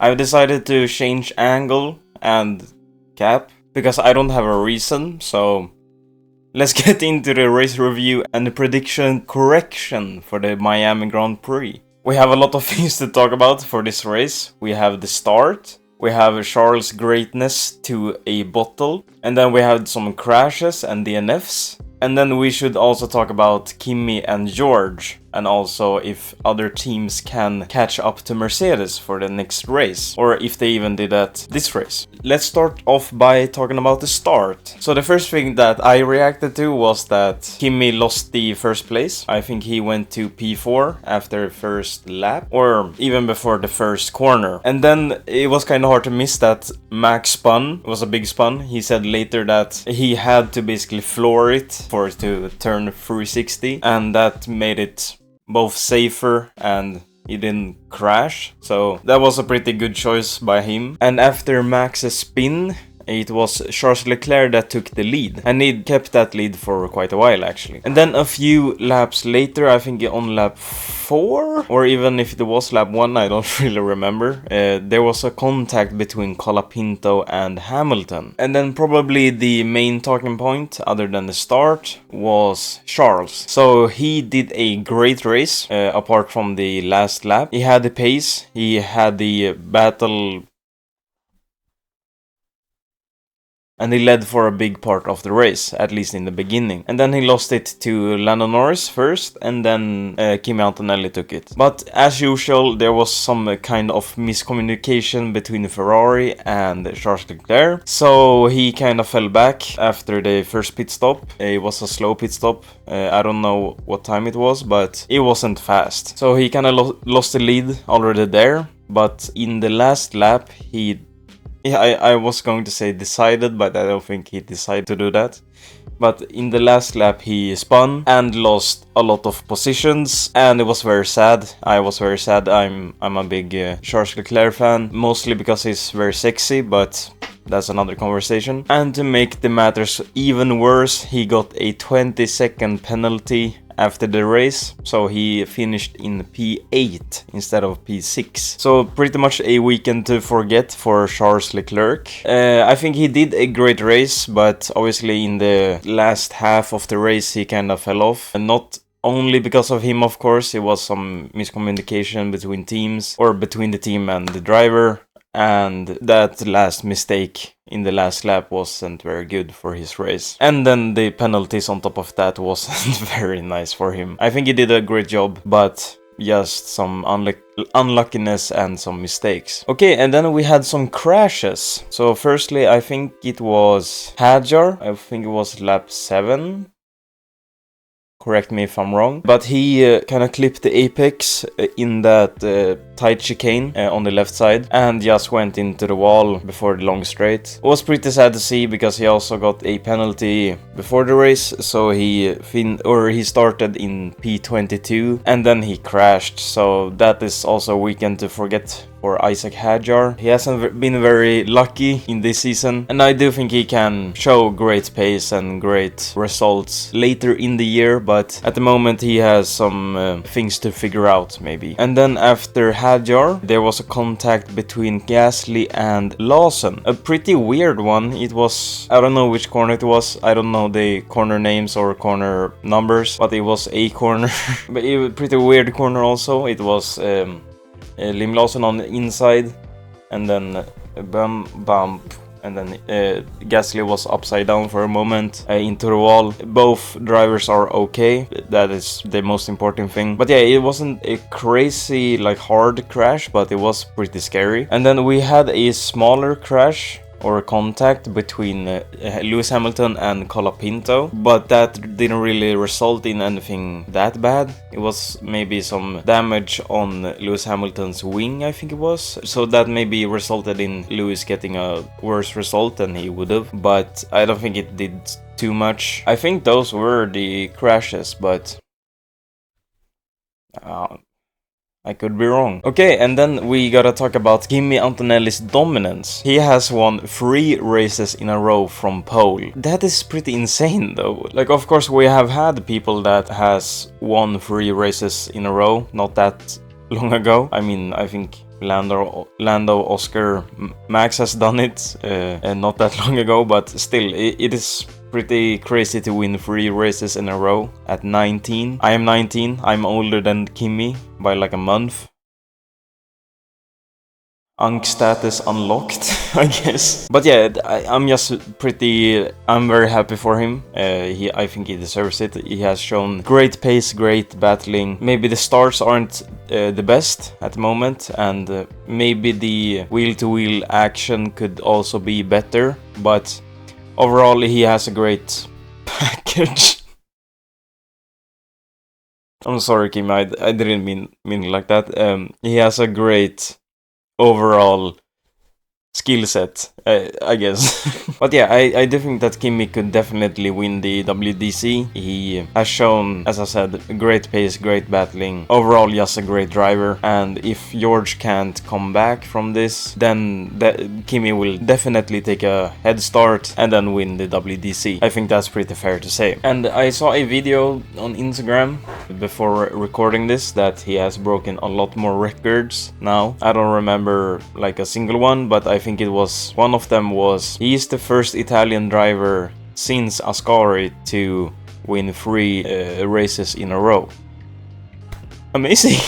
I've decided to change angle and cap because I don't have a reason, so let's get into the race review and the prediction correction for the Miami Grand Prix. We have a lot of things to talk about for this race. We have the start, we have Charles' greatness to a bottle, and then we had some crashes and DNFs. And then we should also talk about Kimi and George, and also if other teams can catch up to Mercedes for the next race, or if they even did that this race. Let's start off by talking about the start. So the first thing that I reacted to was that Kimi lost the first place. I think he went to P4 after the first lap, or even before the first corner. And then it was kind of hard to miss that Max spun. It was a big spun. He said later that he had to basically floor it for it to turn 360, and that made it both safer and he didn't crash, so that was a pretty good choice by him. And after Max's spin, it was Charles Leclerc that took the lead, and he kept that lead for quite a while actually. And then a few laps later, I think on lap 4, or even if it was lap 1, I don't really remember, there was a contact between Colapinto and Hamilton. And then probably the main talking point, other than the start, was Charles. So he did a great race, apart from the last lap. He had the pace, he had the battle, and he led for a big part of the race, at least in the beginning. And then he lost it to Lando Norris first, and then Kimi Antonelli took it. But as usual, there was some kind of miscommunication between Ferrari and Charles Leclerc. So he kind of fell back after the first pit stop. It was a slow pit stop. I don't know what time it was, but it wasn't fast. So he kind of lost the lead already there. But in the last lap, I was going to say decided, but I don't think he decided to do that. But in the last lap he spun and lost a lot of positions, and it was very sad. I was very sad. I'm a big Charles Leclerc fan, mostly because he's very sexy, but that's another conversation. And to make the matters even worse, he got a 20-second penalty after the race, so he finished in P8 instead of P6. So pretty much a weekend to forget for Charles Leclerc. I think he did a great race, but obviously in the last half of the race he kind of fell off. And not only because of him, of course, it was some miscommunication between teams, or between the team and the driver. And that last mistake in the last lap wasn't very good for his race. And then the penalties on top of that wasn't very nice for him. I think he did a great job, but just some unluckiness and some mistakes. Okay, and then we had some crashes. So firstly, I think it was Hadjar. I think it was lap 7. Correct me if I'm wrong. But he kind of clipped the apex in that tight chicane on the left side, and just went into the wall before the long straight. It was pretty sad to see, because he also got a penalty before the race, so he started in P22 and then he crashed. So that is also a weekend to forget for Isaac Hadjar. He hasn't been very lucky in this season, and I do think he can show great pace and great results later in the year, but at the moment he has some things to figure out maybe. And then after Hadjar, there was a contact between Gasly and Lawson. A pretty weird one. It was, I don't know which corner it was, I don't know the corner names or corner numbers, but it was a corner. But it was a pretty weird corner also. It was Liam Lawson on the inside, and then bump, and then Gasly was upside down for a moment into the wall. Both drivers are okay, that is the most important thing. But yeah, it wasn't a crazy hard crash, but it was pretty scary. And then we had a smaller crash or contact between Lewis Hamilton and Colapinto, but that didn't really result in anything that bad. It was maybe some damage on Lewis Hamilton's wing, I think it was, so that maybe resulted in Lewis getting a worse result than he would have, but I don't think it did too much. I think those were the crashes, but I could be wrong. Okay, and then we gotta talk about Kimi Antonelli's dominance. He has won 3 races in a row from pole. That is pretty insane though. Of course we have had people that has won 3 races in a row not that long ago. I mean, I think Lando, Oscar, Max has done it not that long ago, but still, it is pretty crazy to win 3 races in a row at 19. I am 19, I'm older than Kimi by like a month. Unk status unlocked, I guess. But yeah, I'm very happy for him. I think he deserves it. He has shown great pace, great battling. Maybe the starts aren't the best at the moment, and maybe the wheel-to-wheel action could also be better. But overall, he has a great package. I'm sorry, Kim. I didn't mean it like that. He has a great overall skill set, I guess. But yeah, I do think that Kimi could definitely win the WDC. He has shown, as I said, great pace, great battling. Overall, just a great driver. And if George can't come back from this, then Kimi will definitely take a head start and then win the WDC. I think that's pretty fair to say. And I saw a video on Instagram before recording this that he has broken a lot more records now. I don't remember like a single one, but I think it was one of them was he is the first Italian driver since Ascari to win 3 races in a row. Amazing.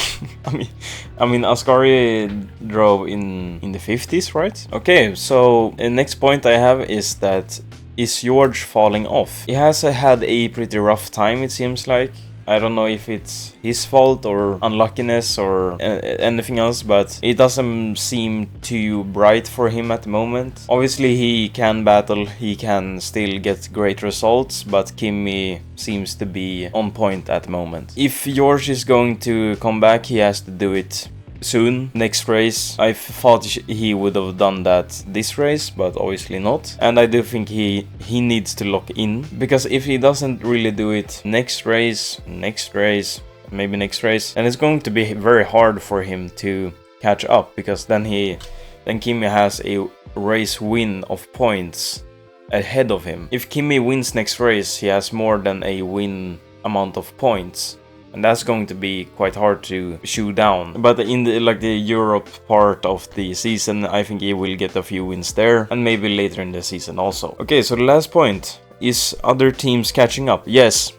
I mean Ascari drove in the 50s, right? Okay, so the next point I have is that is George falling off? He has had a pretty rough time, it seems like. I don't know if it's his fault or unluckiness or anything else, but it doesn't seem too bright for him at the moment. Obviously he can battle, he can still get great results, but Kimi seems to be on point at the moment. If George is going to come back, he has to do it soon, next race. I thought he would have done that this race, but obviously not. And I do think he needs to lock in, because if he doesn't really do it next race, maybe next race, and it's going to be very hard for him to catch up, because then Kimi has a race win of points ahead of him. If Kimi wins next race, he has more than a win amount of points. And that's going to be quite hard to shoot down. But in the Europe part of the season, I think he will get a few wins there, and maybe later in the season also. Okay, so the last point is other teams catching up. Yes,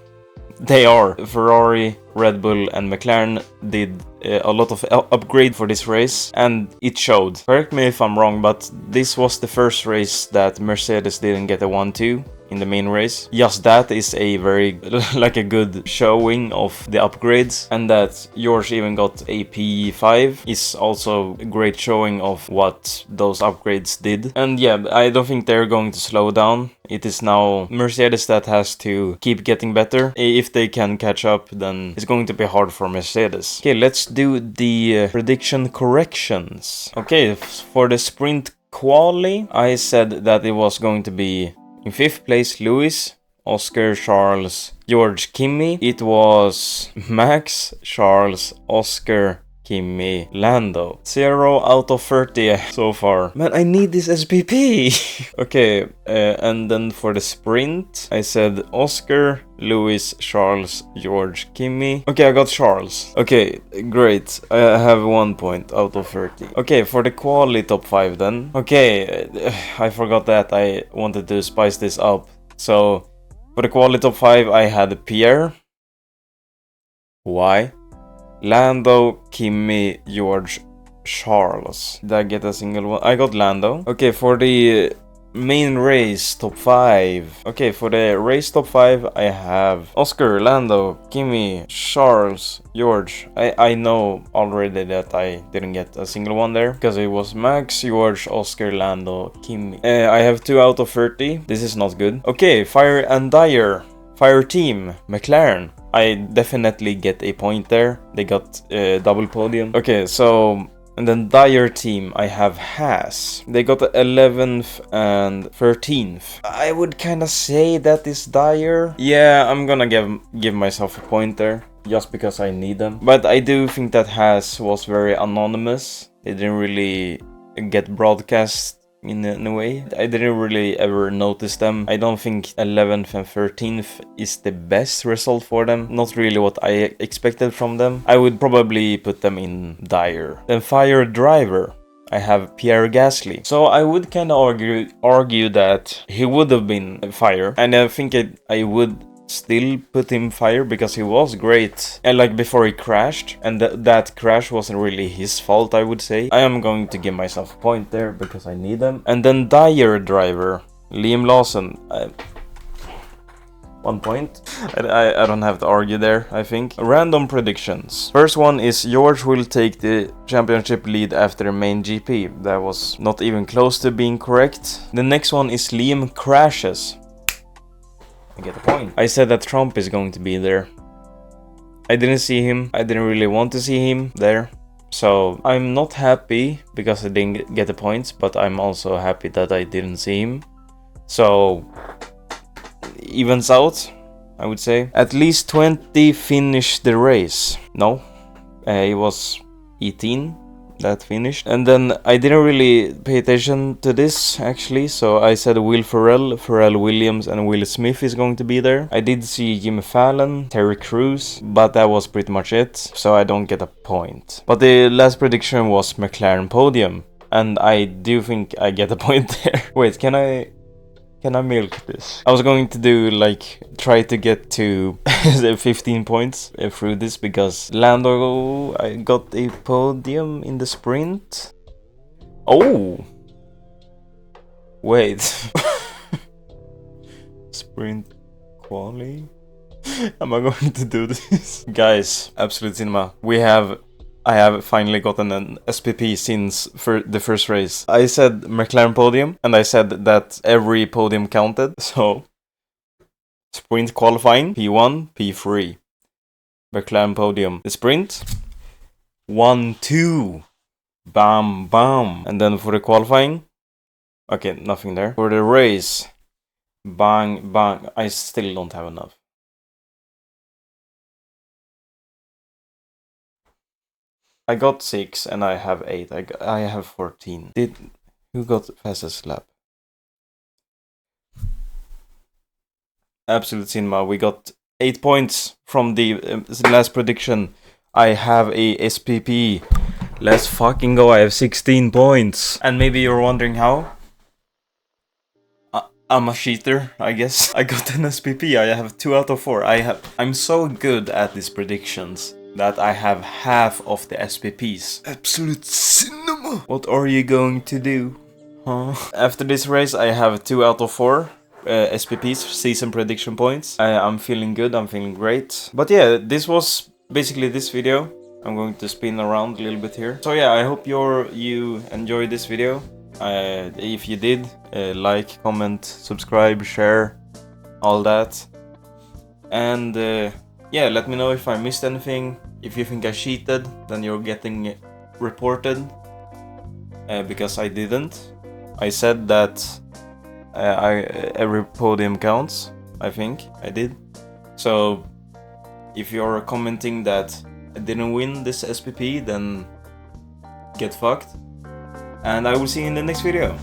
they are. Ferrari, Red Bull and McLaren did a lot of upgrade for this race, and it showed. Correct me if I'm wrong, but this was the first race that Mercedes didn't get a 1-2 in the main race. Just that is a very a good showing of the upgrades, and that George even got a P5 is also a great showing of what those upgrades did. And yeah, I don't think they're going to slow down. It is now Mercedes that has to keep getting better. If they can catch up, then it's going to be hard for Mercedes. Okay, let's do the prediction corrections. Okay, for the sprint quali, I said that it was going to be in 5th place Lewis, Oscar, Charles, George, Kimi. It was Max, Charles, Oscar, Kimi, Lando. 0 out of 30 so far. Man, I need this SPP. Okay, and then for the sprint, I said Oscar, Lewis, Charles, George, Kimi. Okay, I got Charles. Okay, great. I have 1 point out of 30. Okay, for the quali top 5 then. Okay, I forgot that I wanted to spice this up. So, for the quali top 5, I had Pierre. Why? Lando, Kimi, George, Charles. Did I get a single one? I got Lando. Okay, for the main race top 5. Okay, for the race top 5, I have Oscar, Lando, Kimi, Charles, George. I know already that I didn't get a single one there, because it was Max, George, Oscar, Lando, Kimi. I have 2 out of 30. This is not good. Okay, Fire and Dyer. Fire team, McLaren. I definitely get a point there. They got double podium. Okay, so, and then Dyer team, I have Haas. They got 11th and 13th. I would kind of say that is Dyer. Yeah, I'm gonna give myself a point there, just because I need them. But I do think that Haas was very anonymous. They didn't really get broadcast in a way. I didn't really ever notice them. I don't think 11th and 13th is the best result for them. Not really what I expected from them. I would probably put them in dire. Then fire driver, I have Pierre Gasly. So I would kind of argue that he would have been fire, and I think I would still put him fire because he was great, and like before he crashed, and that crash wasn't really his fault, I would say. I am going to give myself a point there because I need them. And then dire driver, Liam Lawson, 1 point. I don't have to argue there, I think. Random predictions. First one is George will take the championship lead after the main GP. That was not even close to being correct. The next one is Liam crashes. I get the point. I said that Trump is going to be there. I didn't see him. I didn't really want to see him there. So I'm not happy because I didn't get the points, but I'm also happy that I didn't see him. So evens out, I would say. At least 20 finished the race. No, it was 18 that finished. And then I didn't really pay attention to this actually, so I said Will Ferrell, Pharrell Williams and Will Smith is going to be there. I did see Jimmy Fallon, Terry Crews, but that was pretty much it, so I don't get a point. But the last prediction was McLaren podium, and I do think I get a point there. Wait, can I milk this? I was going to do like try to get to 15 points through this because Lando, I got a podium in the sprint. Oh, wait. Sprint quali? Am I going to do this? Guys, Absolute Cinema, I have finally gotten an SPP since for the first race. I said McLaren podium, and I said that every podium counted. So, sprint qualifying, P1, P3. McLaren podium. The sprint, 1, 2. Bam, bam. And then for the qualifying, okay, nothing there. For the race, bang, bang. I still don't have enough. I got 6 and I have 8. I have 14. Who got fastest lap? Absolute Cinema. We got 8 points from the last prediction. I have a SPP. Let's fucking go. I have 16 points. And maybe you're wondering how? I'm a cheater, I guess. I got an SPP. I have 2 out of 4. I'm so good at these predictions that I have half of the SPPs. Absolute Cinema! What are you going to do? Huh? After this race I have 2 out of 4 SPPs, season prediction points. I'm feeling good, I'm feeling great. But yeah, this was basically this video. I'm going to spin around a little bit here. So yeah, I hope you enjoyed this video. If you did, like, comment, subscribe, share, all that. And yeah, let me know if I missed anything. If you think I cheated, then you're getting reported. Because I didn't. I said that every podium counts. I think I did. So if you're commenting that I didn't win this SPP, then get fucked. And I will see you in the next video.